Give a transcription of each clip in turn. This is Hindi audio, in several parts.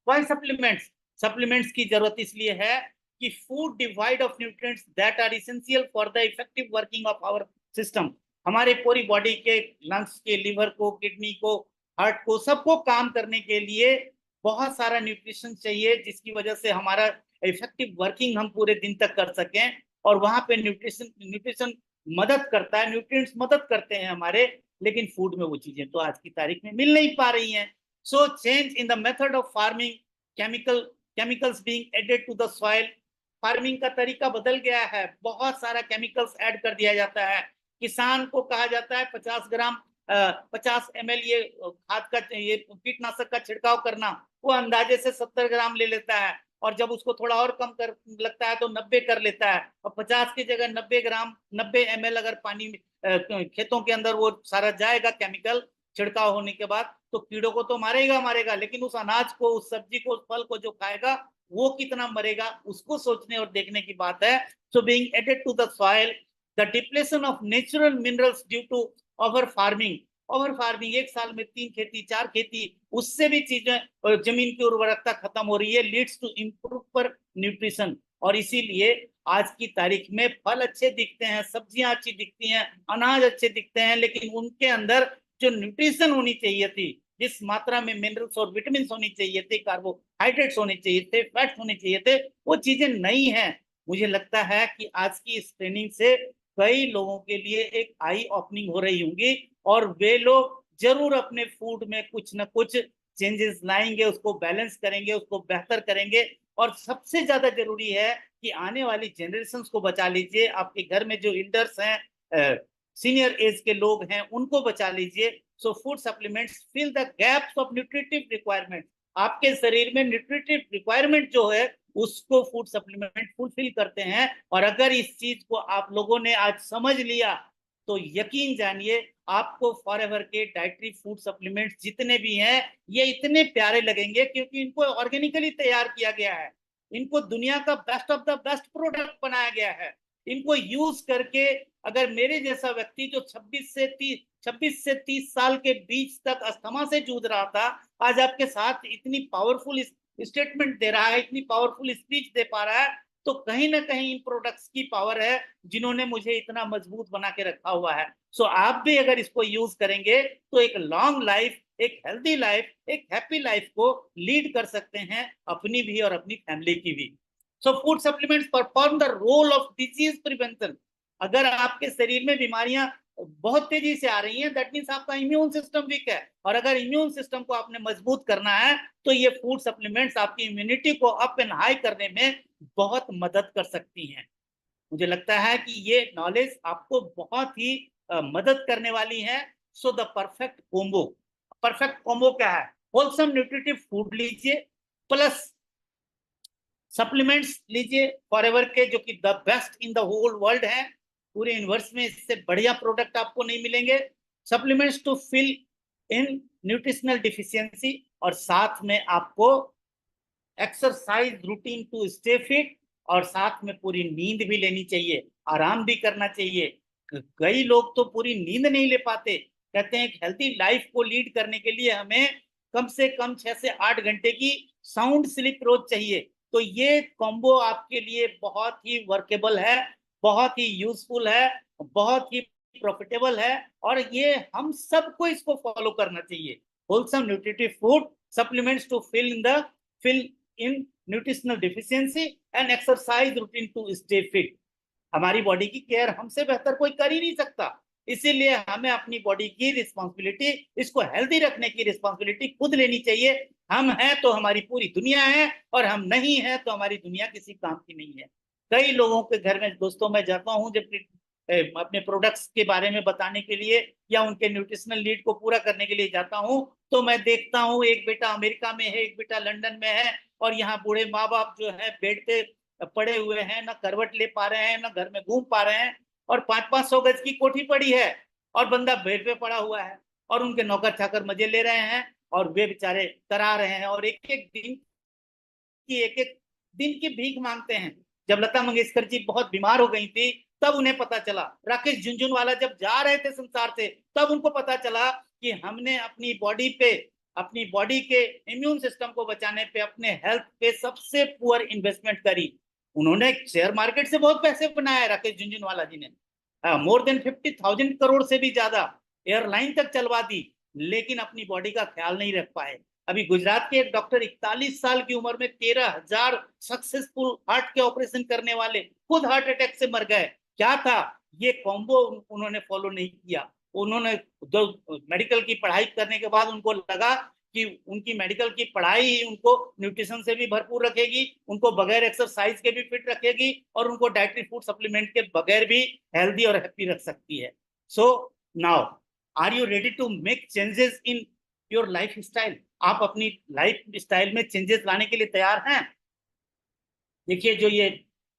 Y supplements? सप्लीमेंट्स की जरूरत इसलिए है कि food divide of nutrients that are essential for the effective working of our system. हमारे पूरी बॉडी के, लंग्स के, लिवर को, किडनी को, हार्ट को, सबको काम करने के लिए बहुत सारा न्यूट्रिशन चाहिए, जिसकी वजह से हमारा इफेक्टिव वर्किंग हम पूरे दिन तक कर सकें। और वहां पे न्यूट्रिशन न्यूट्रिशन मदद करता है, न्यूट्रिएंट्स मदद करते हैं हमारे, लेकिन फूड में वो चीजें तो आज की तारीख में मिल नहीं पा रही हैं। So change in the method of farming, chemicals being added to the soil. Farming का तरीका बदल गया है, बहुत सारा केमिकल्स ऐड कर दिया जाता है। किसान को कहा जाता है 50 ग्राम 50 ml ये खाद का, ये कीटनाशक का छिड़काव करना, वो अंदाजे से 70 ग्राम ले लेता है। और जब उसको थोड़ा और कम कर लगता है तो 90 कर लेता है। और 50 की जगह 90 ग्राम, 90 ml अगर पानी खेतों के अंदर वो सारा जाएगा केमिकल छिड़काव होने के बाद, तो कीड़ों को तो मारेगा मारेगा, लेकिन उस अनाज को, उस सब्जी को, उस फल को जो खाएगा वो कितना मरेगा, उसको सोचने और देखने की बात है। So being added to the soil, the depletion of natural minerals due to over farming. Over farming, एक साल में 3 खेती 4 खेती, उससे भी चीजें, जमीन की उर्वरकता खत्म हो रही है, लीड्स टू इम्प्रूव न्यूट्रिशन। और इसीलिए आज की तारीख में फल अच्छे दिखते हैं, सब्जियां अच्छी दिखती हैं, अनाज अच्छे दिखते हैं, लेकिन उनके अंदर जो न्यूट्रिशन होनी चाहिए थी, जिस मात्रा में मिनरल्स और विटामिन होनी चाहिए थे, कार्बोहाइड्रेट्स होने चाहिए थे, फैट्स होने चाहिए थे, वो चीजें नहीं है। मुझे लगता है कि आज की इस ट्रेनिंग से कई लोगों के लिए एक आई ओपनिंग हो रही होंगी, और वे लोग जरूर अपने फूड में कुछ ना कुछ चेंजेस लाएंगे, उसको बैलेंस करेंगे, उसको बेहतर करेंगे। और सबसे ज्यादा जरूरी है कि आने वाली जनरेशन को बचा लीजिए। आपके घर में जो एल्डर्स हैं, सीनियर एज के लोग हैं, उनको बचा लीजिए। So food supplements fill the gaps of nutritive requirement. आपके शरीर में न्यूट्रिटिव रिक्वायरमेंट जो है उसको फूड सप्लीमेंट फुलफिल करते हैं। और अगर इस चीज को आप लोगों ने आज समझ लिया तो यकीन जानिए, आपको फॉरएवर के डाइटरी फूड सप्लीमेंट्स जितने भी हैं ये इतने प्यारे लगेंगे, क्योंकि इनको ऑर्गेनिकली तैयार किया गया है, इनको दुनिया का best of the best product बनाया गया है। इनको यूज करके अगर मेरे जैसा व्यक्ति जो 26 से 30 साल के बीच तक अस्थमा से जूझ रहा था, आज आपके साथ इतनी पावरफुल स्टेटमेंट दे रहा है, इतनी पावरफुल स्पीच दे पा रहा है, तो कहीं ना कहीं इन प्रोडक्ट्स की पावर है, जिन्होंने मुझे इतना मजबूत बना के रखा हुआ है। सो आप भी अगर इसको यूज करेंगे तो एक लॉन्ग लाइफ, एक हेल्दी लाइफ, एक हैप्पी लाइफ को लीड कर सकते हैं, अपनी भी और अपनी फैमिली की भी। So food supplements perform the role of disease prevention. अगर आपके शरीर में बीमारियां बहुत तेजी से आ रही हैं, दैट मीन्स आपका इम्यून सिस्टम वीक है। और अगर इम्यून सिस्टम को आपने मजबूत करना है तो ये फूड सप्लीमेंट्स आपकी इम्यूनिटी को अप एंड हाई करने में बहुत मदद कर सकती हैं। मुझे लगता है कि ये नॉलेज आपको बहुत ही मदद करने वाली है। So the perfect combo, perfect combo क्या है? होलसम न्यूट्रिटिव फूड लीजिए, प्लस सप्लीमेंट्स लीजिए फॉरएवर के, जो कि the best in the whole world है। पूरे यूनिवर्स में इससे बढ़िया प्रोडक्ट आपको नहीं मिलेंगे। Supplements to fill in nutritional deficiency, और साथ में आपको exercise routine to stay fit, और साथ में पूरी नींद भी लेनी चाहिए, आराम भी करना चाहिए। कई लोग तो पूरी नींद नहीं ले पाते, कहते हैं हेल्थी लाइफ को लीड करने के लिए हमें कम से कम 6 से 8 घंटे की साउंड स्लीप रोज चाहिए। तो ये कॉम्बो आपके लिए बहुत ही वर्केबल है, बहुत ही यूजफुल है, बहुत ही प्रॉफिटेबल है, और ये हम सबको इसको फॉलो करना चाहिए। Wholesome nutritive food supplements to fill in nutritional deficiency and exercise routine to stay fit. हमारी बॉडी की केयर हमसे बेहतर कोई कर ही नहीं सकता, इसीलिए हमें अपनी बॉडी की रिस्पॉन्सिबिलिटी, इसको हेल्दी रखने की रिस्पॉन्सिबिलिटी खुद लेनी चाहिए। हम हैं तो हमारी पूरी दुनिया है, और हम नहीं है तो हमारी दुनिया किसी काम की नहीं है। कई लोगों के घर में दोस्तों मैं जाता हूँ, जब अपने प्रोडक्ट्स के बारे में बताने के लिए या उनके न्यूट्रिशनल नीड को पूरा करने के लिए जाता हूँ, तो मैं देखता हूँ एक बेटा अमेरिका में है, एक बेटा लंदन में है, और यहाँ बूढ़े माँ बाप जो है बेड पे पड़े हुए हैं, ना करवट ले पा रहे हैं, ना घर में घूम पा रहे हैं, और 500-500 गज की कोठी पड़ी है, और बंदा बेड पे पड़ा हुआ है, और उनके नौकर चाकर मजे ले रहे हैं, और वे बेचारे करा रहे हैं, और एक एक दिन की भीख मांगते हैं। जब लता मंगेशकर जी बहुत बीमार हो गई थी, तब उन्हें पता चला, राकेश झुनझुनवाला जब जा रहे थे संसार से, तब उनको पता चला कि हमने अपनी बॉडी पे अपनी बॉडी के इम्यून सिस्टम को बचाने पे, अपने हेल्थ पे सबसे पुअर इन्वेस्टमेंट करी। उन्होंने शेयर मार्केट से बहुत पैसे बनाए, राकेश झुनझुनवाला जी ने, मोर देन 50,000 करोड़ से भी ज्यादा एयरलाइन तक चलवा दी, लेकिन अपनी बॉडी का ख्याल नहीं रख पाए। अभी गुजरात के एक डॉक्टर 41 साल की उम्र में 13,000 सक्सेसफुल हार्ट के ऑपरेशन करने वाले खुद हार्ट अटैक से मर गए। क्या था ये कॉम्बो? उन्होंने फॉलो नहीं किया। उन्होंने जो मेडिकल की पढ़ाई करने के बाद उनको लगा कि उनकी मेडिकल की पढ़ाई ही उनको न्यूट्रिशन से भी भरपूर रखेगी, उनको बगैर एक्सरसाइज के भी फिट रखेगी, और उनको डाइटरी फूड सप्लीमेंट के बगैर भी हेल्दी और हैप्पी रख सकती है। So now are you ready to make changes in your life style? आप अपनी लाइफ स्टाइल में चेंजेस लाने के लिए तैयार हैं? देखिए जो ये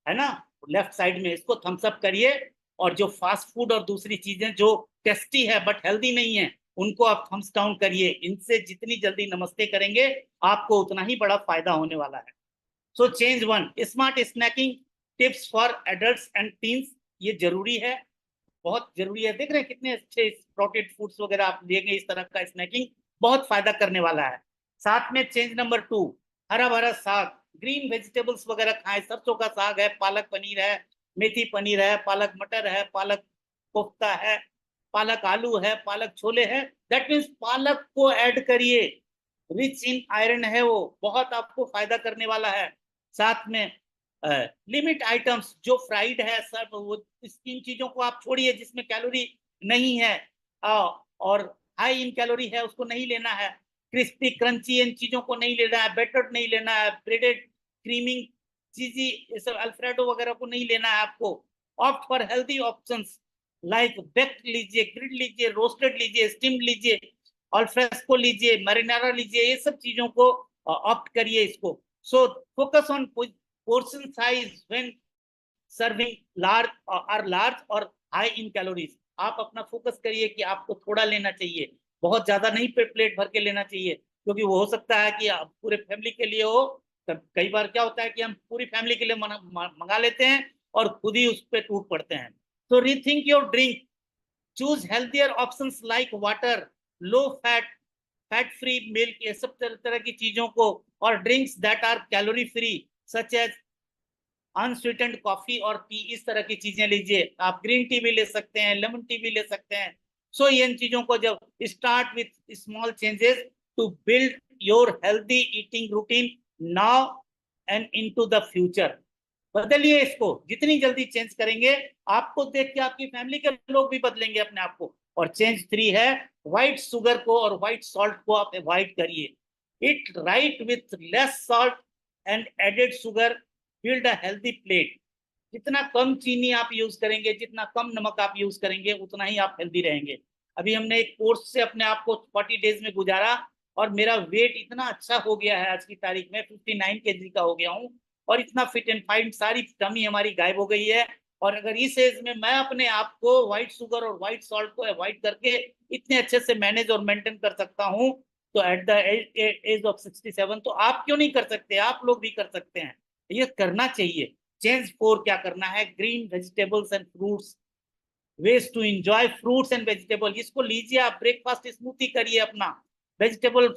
है ना लेफ्ट साइड में, इसको थम्स अप करिए, और जो फास्ट फूड और दूसरी चीजें जो टेस्टी है बट हेल्दी नहीं है, उनको आप थम्स डाउन करिए। इनसे जितनी जल्दी नमस्ते करेंगे आपको उतना ही बड़ा फायदा होने वाला है। So change one, smart snacking tips for adults and teens. ये जरूरी है, बहुत जरूरी है। देख रहे हैं कितने अच्छे प्रोटीन फूड्स वगैरह आप लेंगे, इस तरह का स्नैकिंग बहुत फायदा करने वाला है। साथ में चेंज नंबर 2, हरा भरा साग, ग्रीन वेजिटेबल्स वगैरह खाएं। सरसों का साग है, पालक पनीर है, मेथी पनीर है, पालक मटर है, पालक कोफ्ता है, पालक आलू है, पालक छोले है। दैट मीन्स पालक को ऐड करिए, रिच इन आयरन है, वो बहुत आपको फायदा करने वाला है। साथ में लिमिट आइटम्स जो फ्राइड है सर, वो इन चीजों को आप छोड़िए जिसमें कैलोरी नहीं है, और हाई इन कैलोरी है, उसको नहीं लेना है। क्रिस्पी क्रंची इन चीजों को नहीं लेना है, बेटर्ड नहीं लेना है, ब्रेडेड क्रीमिंग चीजी, ये सब अल्फ्रेडो वगैरह को नहीं लेना है आपको। Opt for healthy options like baked लीजिए, ग्रिल्ड लीजिए, रोस्टेड लीजिए, स्टीम्ड लीजिए, अल्फ्रेस्को लीजिए, मैरिनारा लीजिए, ये सब चीजों को ऑप्ट करिए इसको। So focus on portion size when serving large और लार्ज और हाई इन कैलोरीज। आप अपना फोकस करिए कि आपको थोड़ा लेना चाहिए, बहुत ज्यादा नहीं प्लेट भर के लेना चाहिए, क्योंकि वो हो सकता है कि आप पूरे फैमिली के लिए हो। कई बार क्या होता है कि हम पूरी फैमिली के लिए मंगा लेते हैं और खुद ही उस पर टूट पड़ते हैं। तो rethink your drink, choose healthier options like water, low fat, fat free milk, ये सब तरह की चीजों को, और drinks that are calorie free such as unsweetened coffee और टी, इस तरह की चीजें लीजिए। आप ग्रीन टी भी ले सकते हैं, लेमन टी भी ले सकते हैं। सो इन चीजों को जब start with small changes to build your healthy eating routine now and into the future. बदलिए इसको, जितनी जल्दी चेंज करेंगे आपको देख के आपकी फैमिली के लोग भी बदलेंगे अपने आप को। और चेंज 3 है, व्हाइट शुगर को और व्हाइट सॉल्ट को आप अवॉइड करिए। Eat right with less salt and added sugar, build a healthy plate. जितना कम चीनी आप यूज करेंगे, जितना कम नमक आप यूज करेंगे, उतना ही आप हेल्दी रहेंगे। अभी हमने एक कोर्स से अपने आप को 40 डेज में गुजारा, और मेरा वेट इतना अच्छा हो गया है, आज की तारीख में 59 kg का हो गया हूँ, और इतना फिट एंड फाइन, सारी टमी हमारी गायब हो गई है। और अगर इस एज में मैं अपने आप को व्हाइट शुगर और व्हाइट सॉल्ट को अवॉइड करके इतने अच्छे से मैनेज और मेंटेन कर सकता हूँ, तो एट द एज ऑफ 67 तो आप क्यों नहीं कर सकते? आप लोग भी कर सकते हैं, ये करना चाहिए। चेंज 4 क्या करना है, green vegetables and fruits, ways to enjoy fruits and vegetable. इसको लीजिए आप, ब्रेकफास्ट स्मूथी करिए अपना, वेजिटेबल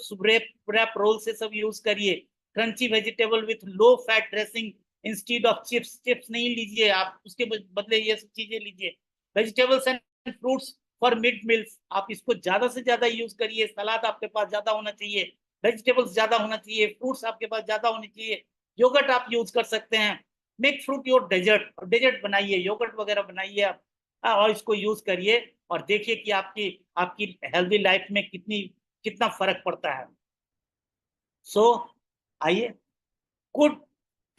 रैप रोल से सब यूज करिए। Crunchy vegetable with low fat dressing instead of chips, chips नहीं लीजिए आप, उसके बदले ये सब चीजें लीजिए। Vegetables and fruits for mid meals, आप इसको ज्यादा से ज्यादा यूज करिए। सलाद आपके पास ज्यादा होना चाहिए, वेजिटेबल्स ज्यादा होना चाहिए, फ्रूट्स आपके पास ज्यादा होने चाहिए, योगर्ट आप यूज कर सकते हैं। मेक फ्रूट योर डेजर्ट, और डेजर्ट बनाइए, योगर्ट वगैरह बनाइए आप, और इसको यूज करिए, और देखिए कि आपकी आपकी हेल्दी लाइफ में कितना फर्क पड़ता है। सो आइए, good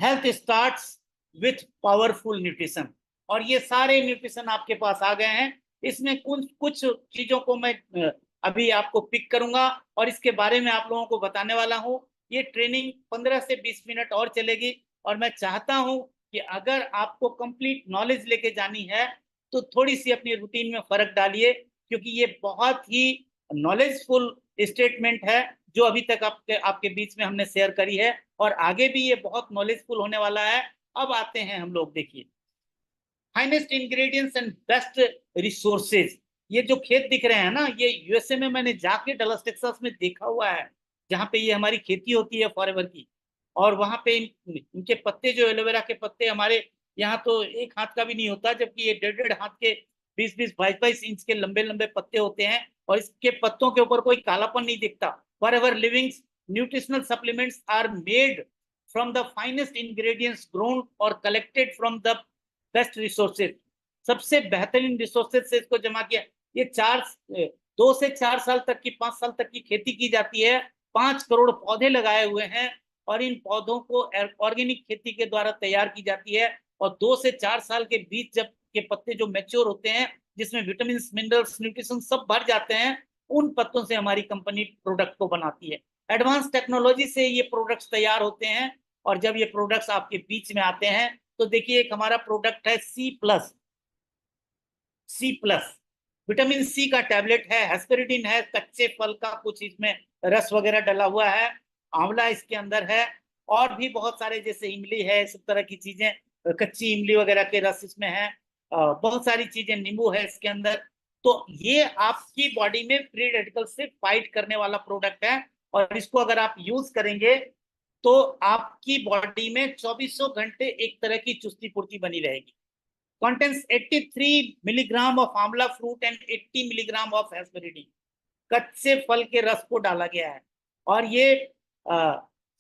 health starts with powerful nutrition, और ये सारे न्यूट्रिशन आपके पास आ गए हैं। इसमें कुछ कुछ चीजों को मैं अभी आपको पिक करूंगा और इसके बारे में आप लोगों को बताने वाला हूं। ये ट्रेनिंग 15 से 20 मिनट और चलेगी, और मैं चाहता हूं कि अगर आपको कंप्लीट नॉलेज लेके जानी है तो थोड़ी सी अपनी रूटीन में फर्क डालिए, क्योंकि ये बहुत ही नॉलेजफुल स्टेटमेंट है जो अभी तक आपके बीच में हमने शेयर करी है, और आगे भी ये बहुत नॉलेजफुल होने वाला है। अब आते हैं हम लोग, देखिए, finest ingredients and best resources. ये जो खेत दिख रहे हैं ना, ये यूएसए में मैंने जाके डलस टेक्सास में देखा हुआ है, जहाँ पे ये हमारी खेती होती है फॉरएवर की। और वहां पे इनके पत्ते, जो एलोवेरा के पत्ते, हमारे यहाँ तो एक हाथ का भी नहीं होता, जबकि ये 1.5 हाथ के 20-22-22 इंच के लंबे लंबे पत्ते होते हैं, और इसके पत्तों के ऊपर कोई कालापन नहीं दिखता। Forever Living's nutritional supplements are made from the finest ingredients grown और collected from the best resources. सबसे बेहतरीन रिसोर्सेज से इसको जमा किया। ये 2 से 4 साल तक की, 5 साल तक की खेती की जाती है। 5 करोड़ पौधे लगाए हुए हैं, और इन पौधों को ऑर्गेनिक खेती के द्वारा तैयार की जाती है। और 2 से 4 साल के बीच जब के पत्ते जो मैच्योर होते हैं, जिसमें विटामिन, मिनरल्स, न्यूट्रिशन सब भर जाते हैं, उन पत्तों से हमारी कंपनी प्रोडक्ट को बनाती है। एडवांस टेक्नोलॉजी से ये प्रोडक्ट्स तैयार होते हैं। और जब ये प्रोडक्ट्स आपके बीच में आते हैं, तो देखिए एक हमारा प्रोडक्ट है C+, विटामिन सी का टैबलेट है, हेस्पेरिडिन है, कच्चे फल का कुछ इसमें रस वगैरह डला हुआ है, आंवला इसके अंदर है, और भी बहुत सारे जैसे इमली है, सब तरह की चीजें, कच्ची इमली वगैरह के रस इसमें है, बहुत सारी चीजें, नींबू है इसके अंदर। तो ये आपकी बॉडी में फ्री रेडिकल से फाइट करने वाला प्रोडक्ट है, और इसको अगर आप यूज करेंगे तो आपकी बॉडी में 24 घंटे एक तरह की चुस्ती फुर्ती बनी रहेगी। contains 83 milligram of आंवला fruit and 80 milligram of hesperidin. कच्चे फल के रस को डाला गया है, और ये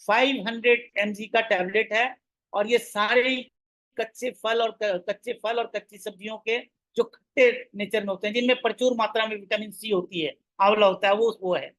500 mg का टैबलेट है। और ये सारे कच्चे फल और कच्ची सब्जियों के जो खट्टे नेचर में होते हैं, जिनमें प्रचुर मात्रा में विटामिन सी होती है, आंवला होता है, वो है।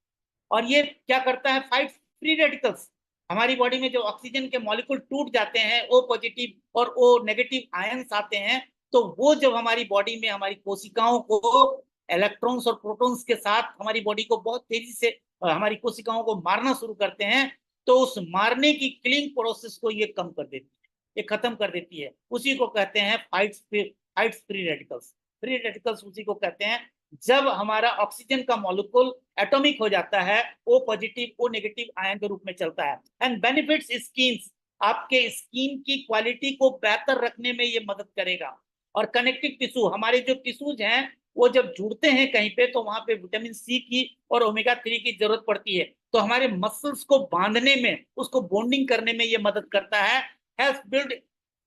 और ये क्या करता है, फाइट फ्री रेडिकल्स। हमारी बॉडी में जो ऑक्सीजन के मॉलिक्यूल टूट जाते हैं, ओ पॉजिटिव और ओ नेगेटिव आयंस आते हैं, तो वो जब हमारी बॉडी में हमारी कोशिकाओं को इलेक्ट्रॉन्स और प्रोटॉन्स के साथ हमारी बॉडी को बहुत तेजी से हमारी कोशिकाओं को मारना शुरू करते हैं, तो उस मारने की किलिंग प्रोसेस को ये कम कर देती है, ये खत्म कर देती है। उसी को कहते हैं fights free radicals. Free radicals उसी को कहते हैं जब हमारा ऑक्सीजन का मॉलिक्यूल एटॉमिक हो जाता है, O positive O negative ion के रूप में चलता है। एंड बेनिफिट्स स्किन, आपके स्किन की क्वालिटी को बेहतर रखने में ये मदद करेगा। और कनेक्टिव टिश्यू, हमारे जो टिश्यूज हैं वो जब जुड़ते हैं कहीं पे, तो वहां पे विटामिन सी की और ओमेगा 3 की जरूरत पड़ती है, तो हमारे मसल्स को बांधने में, उसको बॉन्डिंग करने में ये मदद करता है। Help build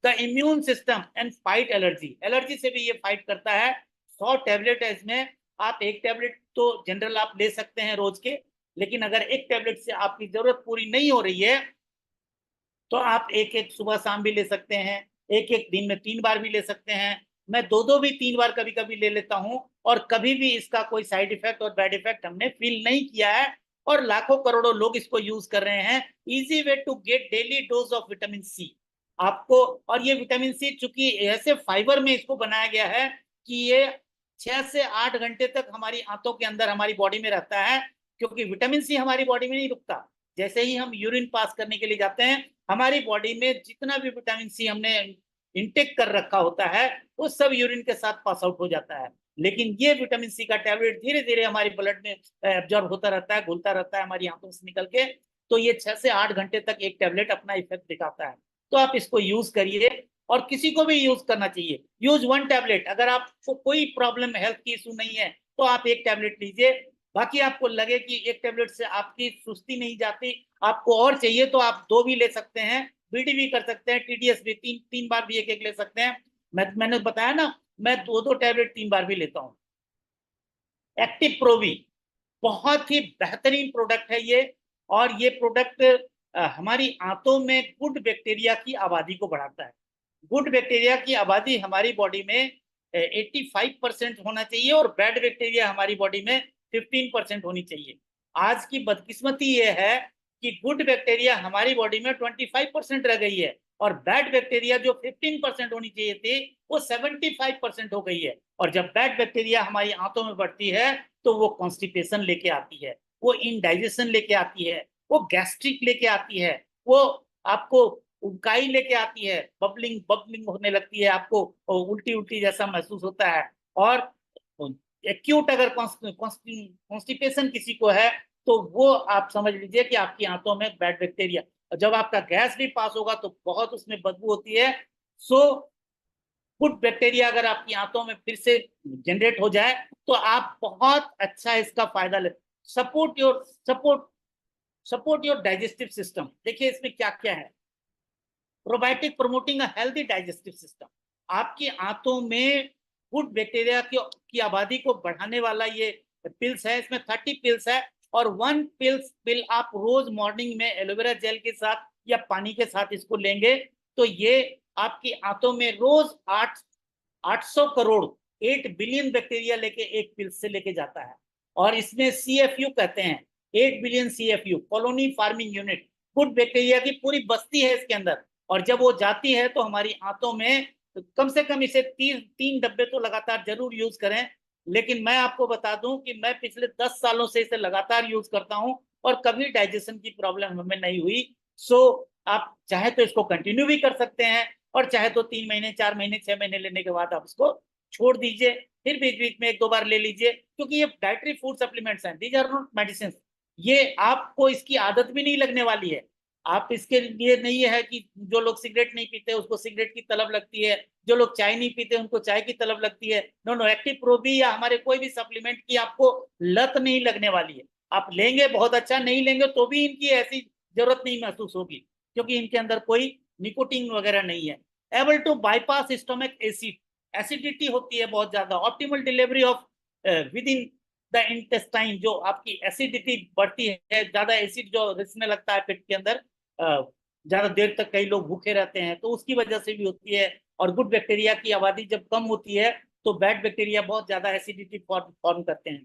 the immune system and fight allergy, allergy से भी ये फाइट करता है। 100 टैबलेट है इसमें। आप एक टैबलेट तो जनरल आप ले सकते हैं रोज के, लेकिन अगर एक टैबलेट से आपकी जरूरत पूरी नहीं हो रही है, तो आप एक एक सुबह शाम भी ले सकते हैं, एक एक दिन में 3 बार भी ले सकते हैं। मैं दो दो भी 3 बार कभी कभी ले लेता हूं, और कभी भी इसका कोई साइड इफेक्ट और बैड इफेक्ट हमने फील नहीं किया है। और लाखों करोड़ों लोग इसको यूज कर रहे हैं। Easy way to get daily dose of vitamin C आपको। और ये विटामिन सी चूंकि ऐसे फाइबर में इसको बनाया गया है कि ये 6 से 8 घंटे तक हमारी आंतों के अंदर हमारी बॉडी में रहता है, क्योंकि विटामिन सी हमारी बॉडी में नहीं रुकता। जैसे ही हम यूरिन पास करने के लिए जाते हैं, हमारी बॉडी में जितना भी विटामिन सी हमने इंटेक कर रखा होता है, वो सब यूरिन के साथ पास आउट हो जाता है। लेकिन ये विटामिन सी का टैबलेट धीरे धीरे हमारे ब्लड में एब्जॉर्ब होता रहता है, घुलता रहता है हमारी आंतों से निकल के। तो ये 6 से 8 घंटे तक एक टैबलेट अपना इफेक्ट दिखाता है। तो आप इसको यूज करिए, और किसी को भी यूज करना चाहिए। Use 1 tablet. अगर आपको कोई प्रॉब्लम, हेल्थ की इशू नहीं है, तो आप एक टैबलेट लीजिए। बाकी आपको लगे कि एक टैबलेट से आपकी सुस्ती नहीं जाती, आपको और चाहिए, तो आप 2 भी ले सकते हैं, बीडी भी कर सकते हैं, टीडीएस भी 3 बार भी एक ले सकते हैं। मैंने बताया ना, मैं 2 टैबलेट 3 बार भी लेता हूँ। एक्टिव प्रोवी बहुत ही बेहतरीन प्रोडक्ट है ये। और ये प्रोडक्ट हमारी आंतों में गुड बैक्टीरिया की आबादी को बढ़ाता है। गुड बैक्टीरिया की आबादी हमारी बॉडी में 85% होना चाहिए, और बैड बैक्टीरिया हमारी बॉडी में 15% होनी चाहिए। आज की बदकिस्मती ये है कि गुड बैक्टीरिया हमारी बॉडी में 25% रह गई है, और बैड बैक्टीरिया जो 15% होनी चाहिए थी, वो 75% हो गई है। और जब बैड बैक्टीरिया हमारी आंतों में बढ़ती है, तो वो कॉन्स्टिपेशन लेके आती है, वो इनडाइजेशन लेके आती है, वो गैस्ट्रिक लेके आती है, वो आपको उबकाई लेके आती है, बबलिंग बबलिंग होने लगती है, आपको उल्टी उल्टी जैसा महसूस होता है। और एक्यूट अगर कॉन्स्टिपेशन किसी को है, तो वो आप समझ लीजिए कि आपकी आंतों में बैड बैक्टीरिया। जब आपका गैस भी पास होगा तो बहुत उसमें बदबू होती है। सो गुड बैक्टीरिया अगर आपकी आंतों में फिर से जनरेट हो जाए तो आप बहुत अच्छा इसका फायदा ले। Support your digestive system. देखिए इसमें क्या क्या है। Probiotic promoting a healthy digestive system. आपकी आंतों में गुड बैक्टीरिया की आबादी को बढ़ाने वाला ये पिल्स है। इसमें 30 पिल्स है और 1 पिल आप रोज मॉर्निंग में एलोवेरा जेल के साथ या पानी के साथ इसको लेंगे तो ये आपकी आंतों में रोज 800 करोड़ 8 बिलियन बैक्टीरिया लेके एक पिल से लेके जाता है। और इसमें CFU कहते हैं, 8 billion CFU, colony farming unit, good bacteria की पूरी बस्ती है इसके अंदर। और जब वो जाती है तो हमारी आंतों में तो कम से कम इसे 3 डब्बे तो लगातार जरूर यूज करें। लेकिन मैं आपको बता दूं कि मैं पिछले 10 सालों से इसे लगातार यूज करता हूं और कभी डाइजेशन की प्रॉब्लम हमें नहीं हुई। सो आप चाहे तो इसको कंटिन्यू भी कर सकते हैं और चाहे तो 3 महीने 4 महीने 6 महीने लेने के बाद आप इसको छोड़ दीजिए, फिर बीच बीच में 1-2 बार ले लीजिए, क्योंकि ये डाइटरी फूड सप्लीमेंट्स हैं, दीज आर नॉट मेडिसिन। ये आपको इसकी आदत भी नहीं लगने वाली है। आप इसके लिए नहीं है कि जो लोग सिगरेट नहीं पीते उसको सिगरेट की तलब लगती है, जो लोग चाय नहीं पीते उनको चाय की तलब लगती है। नो नो, एक्टिव प्रो भी या हमारे कोई भी सप्लीमेंट की आपको लत नहीं लगने वाली है। आप लेंगे बहुत अच्छा, नहीं लेंगे तो भी इनकी ऐसी जरूरत नहीं महसूस होगी, क्योंकि इनके अंदर कोई निकोटीन वगैरह नहीं है। Able to bypass stomach acid, acidity होती है बहुत ज्यादा, optimal delivery of within the intestine, जो आपकी एसिडिटी बढ़ती है, ज्यादा एसिड जो रिसने लगता है पेट के अंदर, ज्यादा देर तक कई लोग भूखे रहते हैं तो उसकी वजह से भी होती है। और गुड बैक्टीरिया की आबादी जब कम होती है तो बैड बैक्टीरिया बहुत ज्यादा एसिडिटी फॉर्म करते हैं,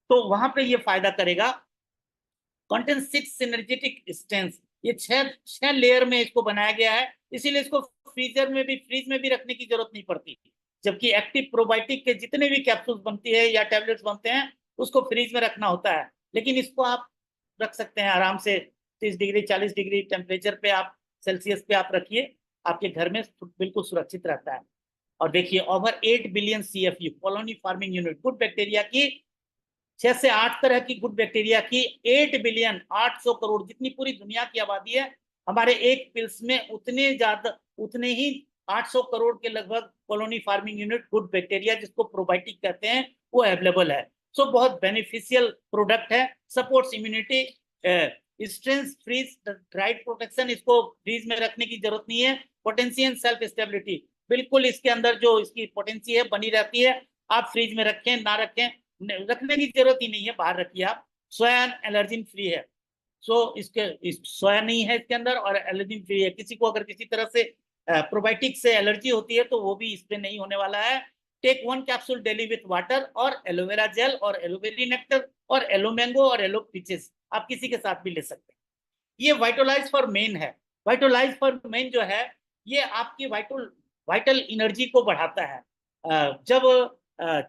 तो वहां पे ये फायदा करेगा। कंटेंट 6 सिनर्जेटिक स्ट्रेंथ, ये छह लेयर में इसको बनाया गया है, इसीलिए इसको फ्रीज में भी रखने की जरूरत नहीं पड़ती। जबकि एक्टिव प्रोबायोटिक के जितने भी कैप्सूल्स बनती है या टैबलेट्स बनते हैं उसको फ्रीज में रखना होता है, लेकिन इसको आप रख सकते हैं आराम से 30 डिग्री 40 डिग्री टेम्परेचर पे, आप सेल्सियस पे आप रखिए, आपके घर में बिल्कुल सुरक्षित रहता है। और देखिए over 8 billion CFU, colony farming unit, good bacteria की 6 से 8 तरह की गुड बैक्टीरिया की 8 बिलियन 800 करोड़, जितनी पूरी दुनिया की आबादी है हमारे एक पिल्स में उतने ही 800 करोड़ के लगभग colony farming unit good bacteria, जिसको प्रोबायोटिक कहते हैं, वो अवेलेबल है। सो बहुत बेनिफिशियल प्रोडक्ट है, supports immunity, strength, freeze dried protection, इसको फ्रीज में रखने की जरूरत नहीं है। पोटेंशियल सेल्फ स्टेबिलिटी, बिल्कुल इसके अंदर जो इसकी पोटेंसी है बनी रहती है, आप फ्रीज में रखें ना रखें रखने की जरूरत ही नहीं है, बाहर रखिए आप। सोया एलर्जिन फ्री है, सो इसके सोया नहीं है इसके अंदर और एलर्जिन फ्री है। किसी को अगर किसी तरह से प्रोबायोटिक से एलर्जी होती है तो वो भी इस पे नहीं होने वाला है। Take 1 capsule daily with water और एलोवेरा जेल और एलोवेरी नेक्टर और एलो मैंगो और एलो पीचेस, आप किसी के साथ भी ले सकते हैं। ये वाइटलाइज फॉर मेन है। वाइटलाइज फॉर मेन जो है ये आपकी वाइटल एनर्जी को बढ़ाता है। जब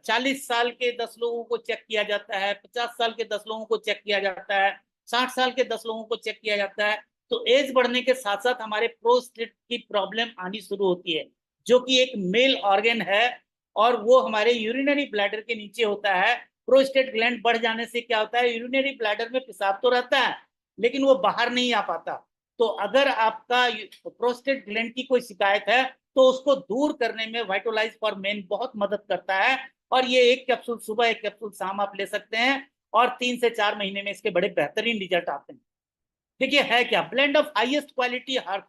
40 साल के 10 लोगों को चेक किया जाता है, 50 साल के 10 लोगों को चेक किया जाता है, 60 साल के 10 लोगों को चेक किया जाता है, तो एज बढ़ने के साथ साथ हमारे प्रोस्टेट की प्रॉब्लम आनी शुरू होती है, जो कि एक मेल ऑर्गन है और वो हमारे यूरिनरी ब्लैडर के नीचे होता है। प्रोस्टेट ग्लैंड बढ़ जाने से क्या होता है, यूरिनरी ब्लैडर में पेशाब तो रहता है लेकिन वो बाहर नहीं आ पाता। तो अगर आपका प्रोस्टेट ग्लैंड की कोई शिकायत है तो उसको दूर करने में वाइटलाइज फॉर मेन बहुत मदद करता है। और ये 1 कैप्सूल सुबह 1 कैप्सूल शाम आप ले सकते हैं और 3 से 4 महीने में इसके बड़े बेहतरीन रिजल्ट आते हैं। देखिए है क्या, blend of highest quality herb,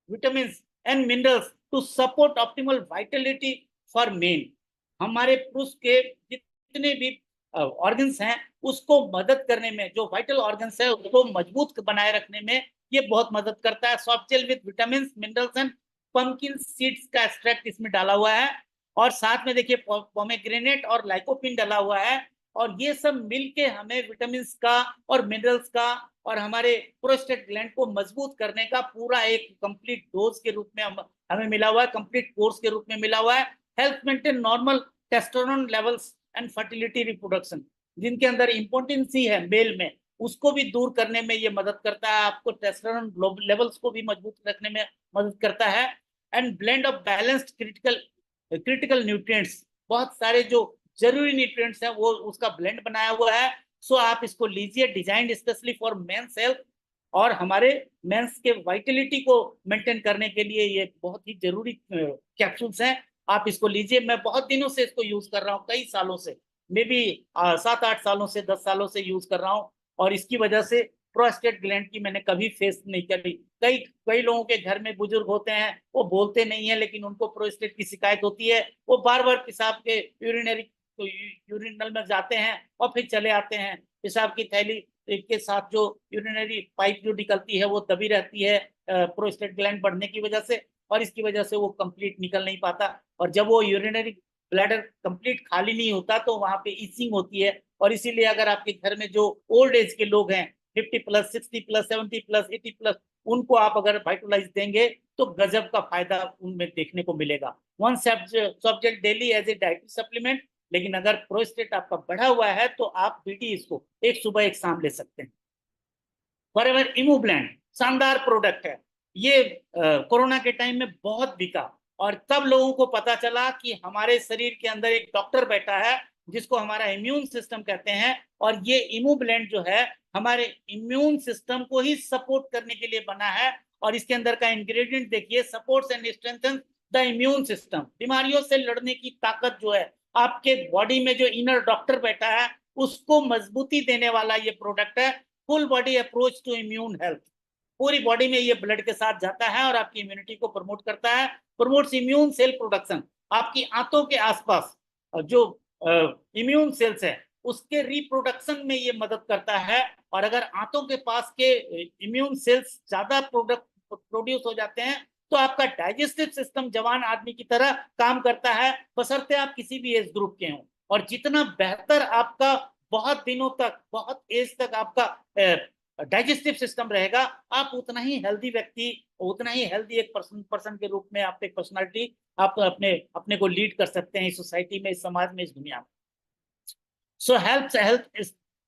vitamin and minerals to support optimal vitality for men. हमारे पुरुष के जितने भी ऑर्गन्स हैं उसको मदद करने में, जो वाइटल ऑर्गन्स है उसको मजबूत बनाए रखने में ये बहुत मदद करता है। Soft gel with vitamin minerals and pumpkin seeds का एक्सट्रैक्ट इसमें डाला हुआ है और साथ में देखिए पोमेग्रेनेट और लाइकोपिन डाला हुआ है। और ये सब मिलके हमें विटामिन का और मिनरल्स का और हमारे प्रोस्टेट ग्लैंड को मजबूत करने का पूरा एक कंप्लीट डोज के रूप में हमें मिला हुआ है, कंप्लीट कोर्स के रूप में मिला हुआ है। Help maintain normal testosterone levels and fertility reproduction, जिनके अंदर इम्पोर्टेंसी है मेल में, उसको भी दूर करने में ये मदद करता है, आपको टेस्टोस्टेरोन लेवल्स को भी मजबूत रखने में मदद करता है। And blend of balanced critical nutrients, बहुत सारे जो जरूरी न्यूट्रिएंट्स हैं वो उसका ब्लेंड बनाया हुआ है। सो आप इसको लीजिए, designed specially for men's health, और हमारे मेंस के वाइटलिटी को मेंटेन करने के लिए ये बहुत ही जरूरी कैप्सूल्स हैं। आप इसको लीजिए, मैं बहुत दिनों से इसको यूज कर रहा हूँ, कई सालों से, मे बी 7-8 सालों से, 10 सालों से यूज कर रहा हूँ। और इसकी वजह से प्रोस्टेट ग्लैंड की मैंने कभी फेस नहीं करी। कई कई लोगों के घर में बुजुर्ग होते हैं, वो बोलते नहीं है, लेकिन उनको प्रोस्टेट की शिकायत होती है। वो बार बार पेशाब के यूरिनरी तो यूरिनल में जाते हैं और फिर चले आते हैं। पेशाब की थैली के साथ जो यूरिनरी पाइप जो निकलती है वो दबी रहती है प्रोस्टेट ग्लैंड बढ़ने की वजह से, और इसकी वजह से वो कंप्लीट निकल नहीं पाता। और जब वो यूरिनरी ब्लैडर कंप्लीट खाली नहीं होता तो वहां पे ईचिंग होती है। और इसीलिए अगर आपके घर में जो ओल्ड एज के लोग हैं, 50+, 60+, 70+, 80+, उनको आप अगर वाइटलाइज देंगे तो गजब का फायदा उनमें देखने को मिलेगा। One subject daily as a dietary supplement. लेकिन अगर प्रोस्टेट आपका बढ़ा हुआ है तो आप बीटी इसको एक सुबह एक शाम ले सकते हैं। फॉरएवर इमूब्लेंड शानदार प्रोडक्ट है। ये कोरोना के टाइम में बहुत बिका, और तब लोगों को पता चला कि हमारे शरीर के अंदर एक डॉक्टर बैठा है जिसको हमारा इम्यून सिस्टम कहते हैं। और ये इमूब्लेंड जो है हमारे इम्यून सिस्टम को ही सपोर्ट करने के लिए बना है। और इसके अंदर का इंग्रेडिएंट देखिए, supports and strengthens the immune system. बीमारियों से लड़ने की ताकत जो है, आपके बॉडी में जो इनर डॉक्टर बैठा है उसको मजबूती देने वाला ये प्रोडक्ट है। Full body approach to immune health. पूरी बॉडी में ये ब्लड के साथ जाता है और आपकी इम्यूनिटी को प्रमोट करता है। Promotes immune cell production. आपकी आंतों के आसपास जो इम्यून सेल्स है उसके रिप्रोडक्शन में ये मदद करता है। और अगर आंतों के पास के इम्यून सेल्स ज्यादा प्रोडक्ट प्रोड्यूस हो जाते हैं तो आपका डाइजेस्टिव सिस्टम जवान आदमी की तरह काम करता है, बशर्ते आप किसी भी एज ग्रुप के हों। और जितना बेहतर आपका बहुत दिनों तक, बहुत एज तक आपका डाइजेस्टिव सिस्टम रहेगा, आप उतना ही हेल्दी व्यक्ति, उतना ही हेल्दी एक पर्सन के रूप में आप एक पर्सनालिटी आप अपने अपने को लीड कर सकते हैं इस सोसाइटी में, इस समाज में, इस दुनिया में। So health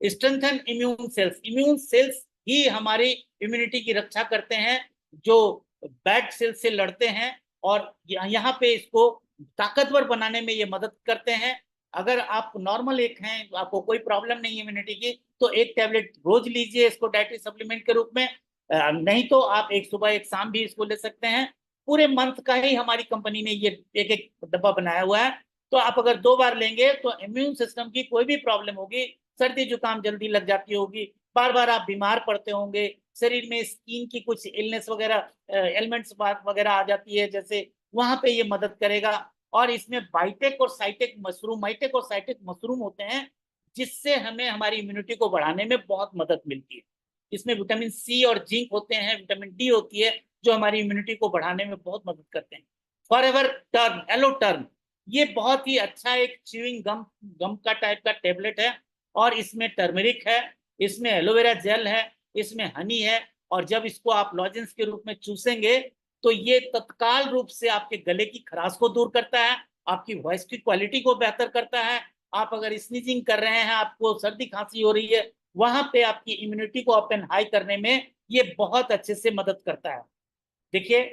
strengthen immune cells. Immune cells ही हमारी इम्यूनिटी की रक्षा करते हैं, जो बैड सेल्स से लड़ते हैं। और यहाँ पे इसको ताकतवर बनाने में ये मदद करते हैं। अगर आप नॉर्मल एक हैं, आपको कोई प्रॉब्लम नहीं है इम्यूनिटी की, तो एक टैबलेट रोज लीजिए इसको डाइटरी सप्लीमेंट के रूप में। नहीं तो आप एक सुबह एक शाम भी इसको ले सकते हैं। पूरे मंथ का ही हमारी कंपनी ने ये एक एक डब्बा बनाया हुआ है। तो आप अगर 2 बार लेंगे तो इम्यून सिस्टम की कोई भी प्रॉब्लम होगी, सर्दी जुकाम जल्दी लग जाती होगी, बार बार आप बीमार पड़ते होंगे, शरीर में स्किन की कुछ इलनेस वगैरह एलिमेंट्स वगैरह आ जाती है जैसे, वहां पे ये मदद करेगा। और इसमें बाइटेक और साइटेक मशरूम, माइटेक और साइटेक मशरूम होते हैं, जिससे हमें हमारी इम्यूनिटी को बढ़ाने में बहुत मदद मिलती है। इसमें विटामिन सी और जिंक होते हैं, विटामिन डी होती है, जो हमारी इम्यूनिटी को बढ़ाने में बहुत मदद करते हैं। फॉरएवर टर्म, एलो टर्म, ये बहुत ही अच्छा एक च्यूइंग गम गम का टाइप का टेबलेट है। और इसमें टर्मरिक है, इसमें एलोवेरा जेल है, इसमें हनी है। और जब इसको आप लॉजेंस के रूप में चूसेंगे तो ये तत्काल रूप से आपके गले की खराश को दूर करता है, आपकी वॉइस की क्वालिटी को बेहतर करता है। आप अगर स्नीजिंग कर रहे हैं, आपको सर्दी खांसी हो रही है, वहां पे आपकी इम्यूनिटी को अप एंड हाई करने में ये बहुत अच्छे से मदद करता है। देखिए,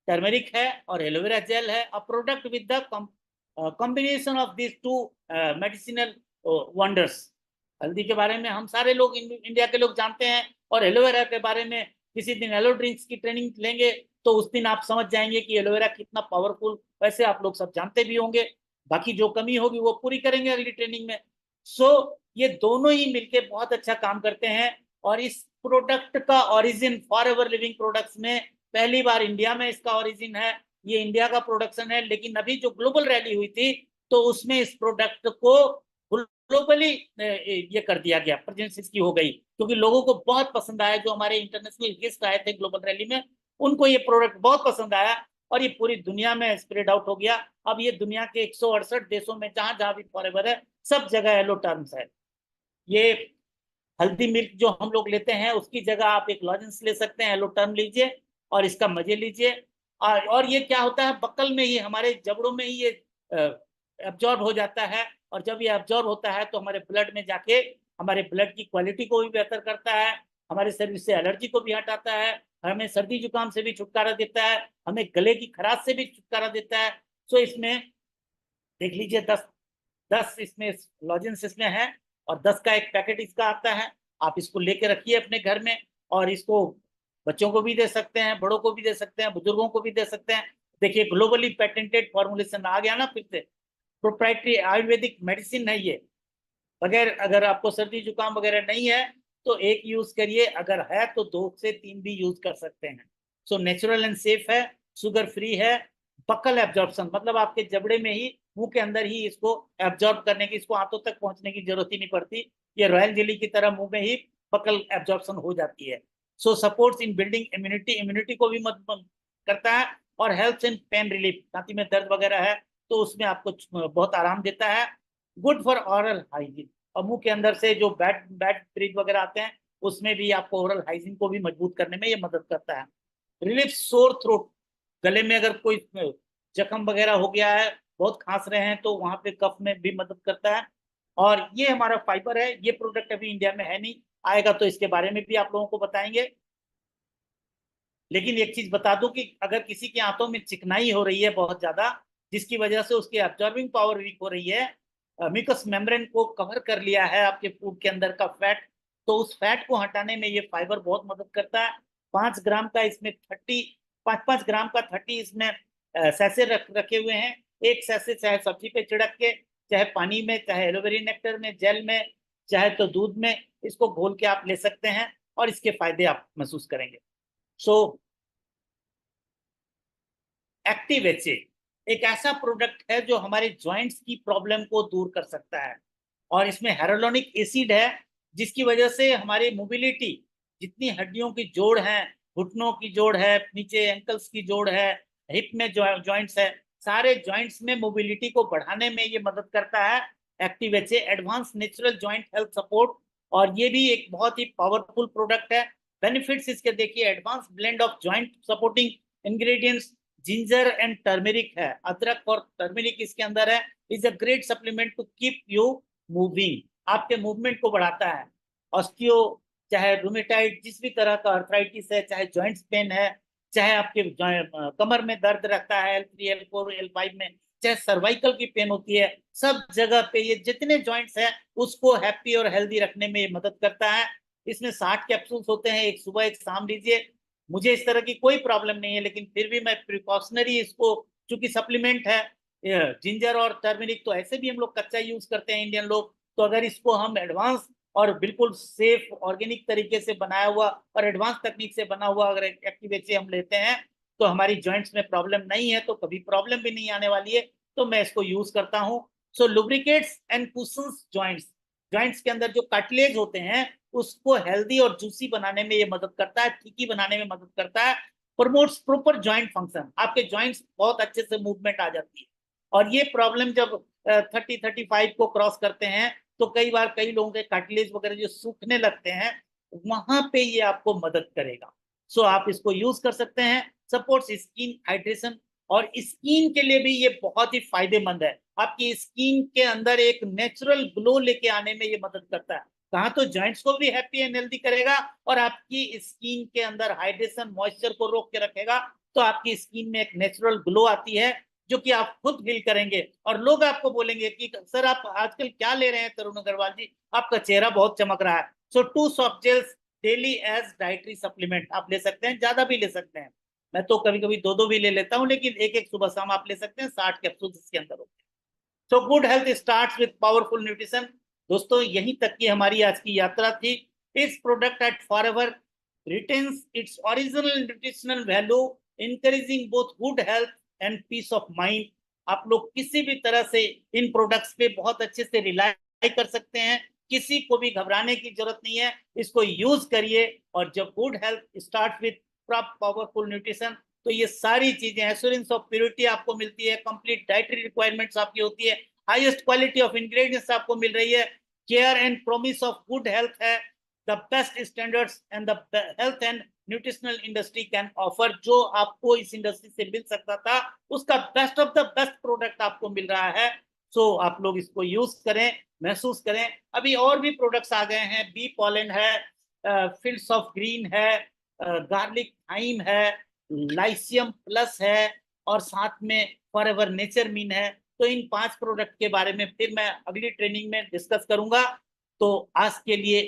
टर्मरिक है और एलोवेरा जेल है, a product with the combination of this two medicinal wonders. हल्दी के बारे में हम सारे लोग इंडिया के लोग जानते हैं, और एलोवेरा के बारे में किसी दिन एलो ड्रिंक्स की ट्रेनिंग लेंगे तो उस दिन आप समझ जाएंगे कि एलोवेरा कितना पावरफुल, वैसे आप लोग सब जानते भी होंगे। बाकी जो कमी होगी वो पूरी करेंगे अगली ट्रेनिंग में। सो ये दोनों ही मिलके बहुत अच्छा काम करते हैं। और इस प्रोडक्ट का ओरिजिन फॉरएवर लिविंग प्रोडक्ट्स में पहली बार इंडिया में इसका ओरिजिन है। ये इंडिया का प्रोडक्शन है, लेकिन अभी जो ग्लोबल रैली हुई थी तो उसमें इस प्रोडक्ट को ग्लोबली ये कर दिया गया, प्रेजेंस इसकी हो गई, क्योंकि लोगों को बहुत पसंद आया। जो हमारे इंटरनेशनल गेस्ट आए थे ग्लोबल रैली में, उनको ये प्रोडक्ट बहुत पसंद आया और ये पूरी दुनिया में स्प्रेड आउट हो गया। अब ये दुनिया के 168 देशों में जहां जहां भी फॉरएवर है, सब जगह एलो टर्म्स है। ये हल्दी मिल्क जो हम लोग लेते हैं उसकी जगह आप एक लॉजेंस ले सकते हैं, एलो टर्म लीजिए और इसका मजे लीजिए। और ये क्या होता है, बकल में ही, हमारे जबड़ों में ही ये एब्जॉर्ब हो जाता है। और जब ये एब्जॉर्ब होता है तो हमारे ब्लड में जाके हमारे ब्लड की क्वालिटी को भी बेहतर करता है, हमारे शरीर से एलर्जी को भी हटाता है, हमें सर्दी जुकाम से भी छुटकारा देता है, हमें गले की खराश से भी छुटकारा देता है। सो इसमें देख लीजिए, 10 इसमें लॉजेंस इसमें है, और 10 का एक पैकेट इसका आता है। आप इसको लेके रखिए अपने घर में, और इसको बच्चों को भी दे सकते हैं, बड़ों को भी दे सकते हैं, बुजुर्गों को भी दे सकते हैं। देखिए ग्लोबली पेटेंटेड फॉर्मुलेशन आ गया ना फिर से, प्रोप्राइटरी आयुर्वेदिक मेडिसिन है ये। अगर आपको सर्दी जुकाम वगैरह नहीं है तो एक यूज करिए, अगर है तो 2 से 3 भी यूज कर सकते हैं। सो नेचुरल एंड सेफ है, शुगर फ्री है, बकल एब्जॉर्प्शन मतलब आपके जबड़े में ही, मुंह के अंदर ही इसको एब्जॉर्ब करने की, इसको आंतों तक पहुंचने की जरूरत ही नहीं पड़ती। ये रॉयल जेली की तरह मुंह में ही बकल एब्जॉर्प्शन हो जाती है। So supports in building immunity, immunity को भी मदद करता है, और हेल्प इन पेन रिलीफ, छाती में दर्द वगैरह है तो उसमें आपको बहुत आराम देता है। गुड फॉर ऑरल हाइजीन, और मुंह के अंदर से जो बैड बैड ब्रीथ वगैरह आते हैं उसमें भी आपको ओरल हाइजीन को भी मजबूत करने में ये मदद करता है। रिलीफ सोर थ्रोट, गले में अगर कोई जख्म वगैरह हो गया है, बहुत खांस रहे हैं तो वहां पे कफ में भी मदद करता है। और ये हमारा फाइबर है, ये प्रोडक्ट अभी इंडिया में है नहीं, आएगा तो इसके बारे में भी आप लोगों को बताएंगे। लेकिन एक चीज बता दूं कि अगर किसी के आंतों में चिकनाई हो रही है बहुत ज्यादा, जिसकी वजह से उसकी एब्जॉर्बिंग पावर वीक हो रही है, म्यूकस मेम्ब्रेन को कवर कर लिया है आपके फूड के अंदर का फैट, तो उस फैट को हटाने में ये फाइबर बहुत मदद करता है। 5 ग्राम का इसमें 5 ग्राम का 30 इसमें सैसे रखे हुए हैं। एक सैसे चाहे सब्जी पे छिड़क के, चाहे पानी में, चाहे एलोवेरा नेक्टर में, जेल में, चाहे तो दूध में, इसको घोल के आप ले सकते हैं और इसके फायदे आप महसूस करेंगे। सो एक्टिव एच एक ऐसा प्रोडक्ट है जो हमारे जॉइंट्स की प्रॉब्लम को दूर कर सकता है, और इसमें हेरोलोनिक एसिड है, जिसकी वजह से हमारी मोबिलिटी, जितनी हड्डियों की जोड़ है, घुटनों की जोड़ है, नीचे एंकल्स की जोड़ है, हिप में जॉइंट्स है, सारे जॉइंट्स में मोबिलिटी को बढ़ाने में ये मदद करता है। Active H advance natural joint health support, और ये भी एक बहुत ही पावरफुल प्रोडक्ट है। बेनिफिट्स इसके देखिए, advance blend of joint supporting ingredients, ginger and turmeric है, अदरक और टर्मेरिक इसके अंदर है। Is a great supplement to keep you moving, आपके मूवमेंट को बढ़ाता है। ऑस्टियो, चाहे रूमेटाइड, जिस भी तरह का अर्थराइटिस है, चाहे जॉइंट्स पेन है, चाहे आपके कमर में दर्द रहता है L3 L4 L5 में, चाहे सर्वाइकल की पेन होती है, सब जगह पे ये जितने जॉइंट्स हैं उसको हैप्पी और हेल्दी रखने में ये मदद करता है। इसमें 60 कैप्सूल्स होते हैं, एक सुबह एक शाम लीजिए। मुझे इस तरह की कोई प्रॉब्लम नहीं है, लेकिन फिर भी मैं प्रिकॉशनरी इसको, चूंकि सप्लीमेंट है, जिंजर और टर्मरिक तो ऐसे भी हम लोग कच्चा यूज करते हैं इंडियन लोग, तो अगर इसको हम एडवांस और बिल्कुल सेफ ऑर्गेनिक तरीके से बनाया हुआ और एडवांस तकनीक से बना हुआ अगर एक्टिवेट से हम लेते हैं, तो हमारी जॉइंट्स में प्रॉब्लम नहीं है, तो कभी प्रॉब्लम भी नहीं आने वाली है। तो मैं इसको यूज करता हूँ। So lubricates and cushions joints, joints के अंदर जो कार्टिलेज होते हैं उसको हेल्दी और जूसी बनाने में ये मदद करता है, ठीकी बनाने में मदद करता है। प्रमोट्स प्रॉपर जॉइंट फंक्शन, आपके जॉइंट्स बहुत अच्छे से मूवमेंट आ जाती है। और ये प्रॉब्लम जब 30-35 को क्रॉस करते हैं तो कई बार कई लोगों के कार्टिलेज वगैरह जो सूखने लगते हैं, वहां पे ये आपको मदद करेगा। सो आप इसको यूज कर सकते हैं। सपोर्ट्स स्किन हाइड्रेशन, और स्किन के लिए भी ये बहुत ही फायदेमंद है, आपकी स्किन के अंदर एक नेचुरल ग्लो लेके आने में ये मदद करता है। कहा तो जॉइंट्स को भी हैप्पी एंड हेल्दी करेगा, और आपकी स्किन के अंदर हाइड्रेशन मॉइस्चर को रोक के रखेगा, तो आपकी स्किन में एक नेचुरल ग्लो आती है जो कि आप खुद फील करेंगे। और लोग आपको बोलेंगे कि सर आप आजकल क्या ले रहे हैं तरुण अग्रवाल जी, आपका चेहरा बहुत चमक रहा है। So 2 soft gels daily as dietary supplement आप ले सकते हैं, ज्यादा भी ले सकते हैं। मैं तो कभी कभी 2-2 भी ले लेता हूं, लेकिन एक एक सुबह शाम आप ले सकते हैं, 60 कैप्सूल इसके अंदर होते हैं। So good health starts with powerful nutrition. दोस्तों यहीं तक की हमारी आज की यात्रा थी। इस product at forever retains its original nutritional value, encouraging both good health and peace of mind. आप लोग किसी भी तरह से इन प्रोडक्ट्स पे बहुत अच्छे से रिलाई कर सकते हैं, किसी को भी घबराने की जरूरत नहीं है, इसको यूज करिए। और जब good health start with powerful nutrition, तो ये सारी चीजें, एश्योरेंस ऑफ प्योरिटी आपको मिलती है, कंप्लीट डाइटरी रिक्वायरमेंट्स आपकी होती है, हाईएस्ट क्वालिटी ऑफ इंग्रेडिएंट्स आपको मिल रही है, care and promise of good health है, the best standards and the health and nutritional industry can offer. जो आपको इस इंडस्ट्री से मिल सकता था उसका best of the best product आपको मिल रहा है। सो आप लोग इसको यूज करें, महसूस करें। अभी और भी प्रोडक्ट्स आ गए हैं, बी पॉलन है, फील्ड्स ऑफ ग्रीन है, गार्लिक थाइम है, लाइसियम प्लस है, और साथ में फॉरएवर नेचर मीन है। तो इन 5 प्रोडक्ट के बारे में फिर मैं अगली ट्रेनिंग में डिस्कस करूंगा। तो आज के लिए